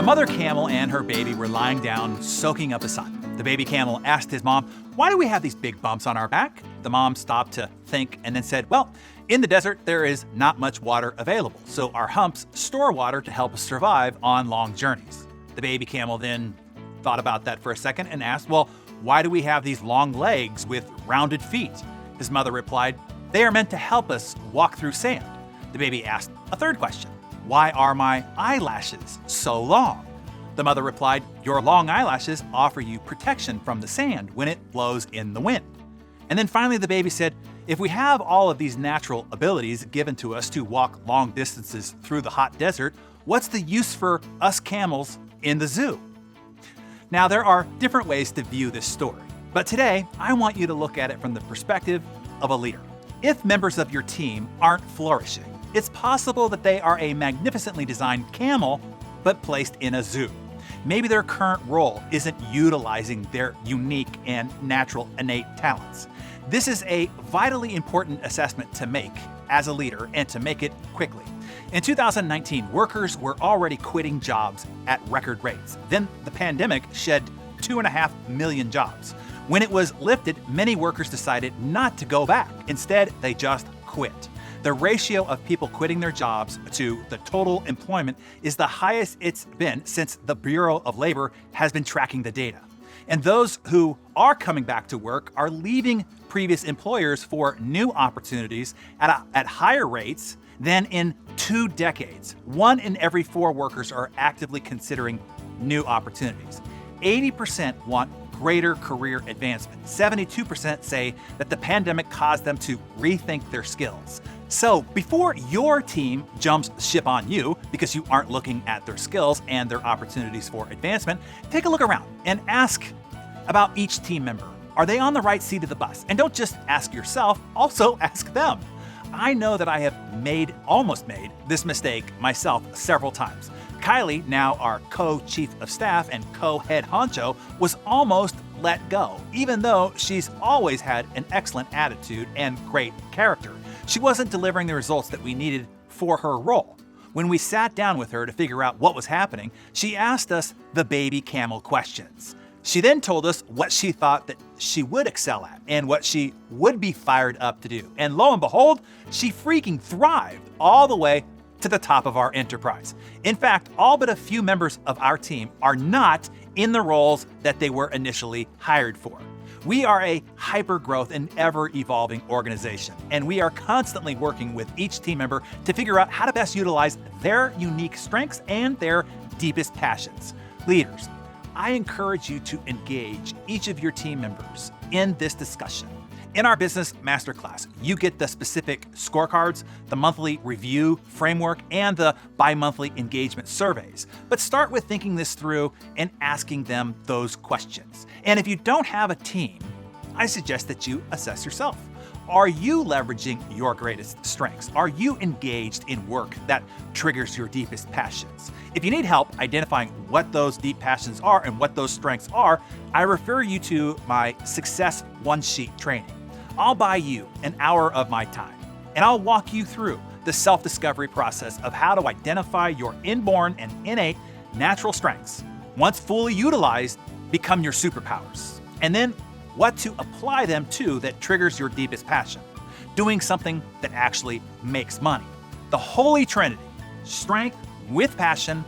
mother camel and her baby were lying down, soaking up the sun. The baby camel asked his mom, "Why do we have these big bumps on our back?" The mom stopped to think and then said, "Well, in the desert, there is not much water available, so our humps store water to help us survive on long journeys." The baby camel then thought about that for a second and asked, "Well, why do we have these long legs with rounded feet?" His mother replied, "They are meant to help us walk through sand." The baby asked a third question, "Why are my eyelashes so long?" The mother replied, "Your long eyelashes offer you protection from the sand when it blows in the wind." And then finally the baby said, "If we have all of these natural abilities given to us to walk long distances through the hot desert, what's the use for us camels in the zoo?" Now, there are different ways to view this story, but today I want you to look at it from the perspective of a leader. If members of your team aren't flourishing, it's possible that they are a magnificently designed camel, but placed in a zoo. Maybe their current role isn't utilizing their unique and natural innate talents. This is a vitally important assessment to make as a leader and to make it quickly. In 2019, workers were already quitting jobs at record rates. Then the pandemic shed 2.5 million jobs. When it was lifted, many workers decided not to go back. Instead, they just quit. The ratio of people quitting their jobs to the total employment is the highest it's been since the Bureau of Labor has been tracking the data. And those who are coming back to work are leaving previous employers for new opportunities at higher rates than in 2 decades. 1 in every 4 workers are actively considering new opportunities. 80% want greater career advancement. 72% say that the pandemic caused them to rethink their skills. So before your team jumps ship on you because you aren't looking at their skills and their opportunities for advancement, take a look around and ask about each team member. Are they on the right seat of the bus? And don't just ask yourself, also ask them. I know that I have almost made this mistake myself several times. Kylie, now our co-chief of staff and co-head honcho, was almost let go, even though she's always had an excellent attitude and great character. She wasn't delivering the results that we needed for her role. When we sat down with her to figure out what was happening, she asked us the baby camel questions. She then told us what she thought that she would excel at and what she would be fired up to do. And lo and behold, she freaking thrived all the way to the top of our enterprise. In fact, all but a few members of our team are not in the roles that they were initially hired for. We are a hyper-growth and ever-evolving organization, and we are constantly working with each team member to figure out how to best utilize their unique strengths and their deepest passions. Leaders, I encourage you to engage each of your team members in this discussion. In our business masterclass, you get the specific scorecards, the monthly review framework, and the bi-monthly engagement surveys. But start with thinking this through and asking them those questions. And if you don't have a team, I suggest that you assess yourself. Are you leveraging your greatest strengths? Are you engaged in work that triggers your deepest passions? If you need help identifying what those deep passions are and what those strengths are, I refer you to my Success One-Sheet training. I'll buy you an hour of my time, and I'll walk you through the self-discovery process of how to identify your inborn and innate natural strengths. Once fully utilized, become your superpowers. And then what to apply them to that triggers your deepest passion. Doing something that actually makes money. The Holy Trinity, strength with passion,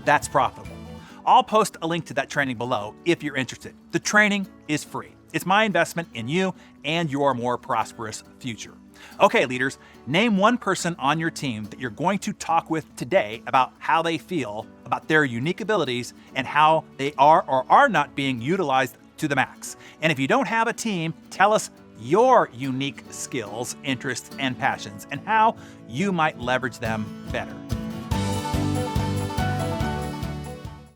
that's profitable. I'll post a link to that training below if you're interested. The training is free. It's my investment in you and your more prosperous future. Okay, leaders, name one person on your team that you're going to talk with today about how they feel about their unique abilities and how they are or are not being utilized to the max. And if you don't have a team, tell us your unique skills, interests, and passions and how you might leverage them better.